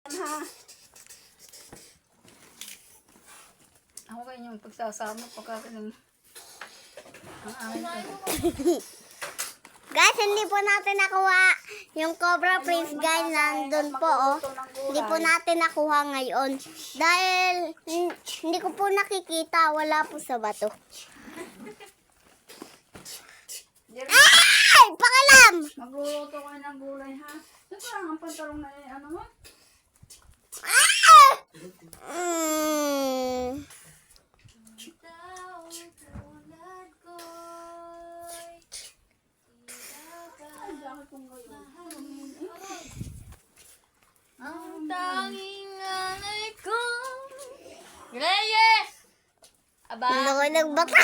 Ha? Ako kayo yung pagsasama pagkakaroon ang amin. Guys, hindi po natin nakuha yung Cobra Prince guys, nandun po oh. Hindi po natin nakuha ngayon. Dahil hindi ko po nakikita, wala po sa bato. Ay! Pakalam! Magluluto kayo ng gulay ha. Ito parang ang pantalong na ano mo? Ah! Mm. Ang tanging nanay ko. Greye! Aba. Ano ko nagbaka?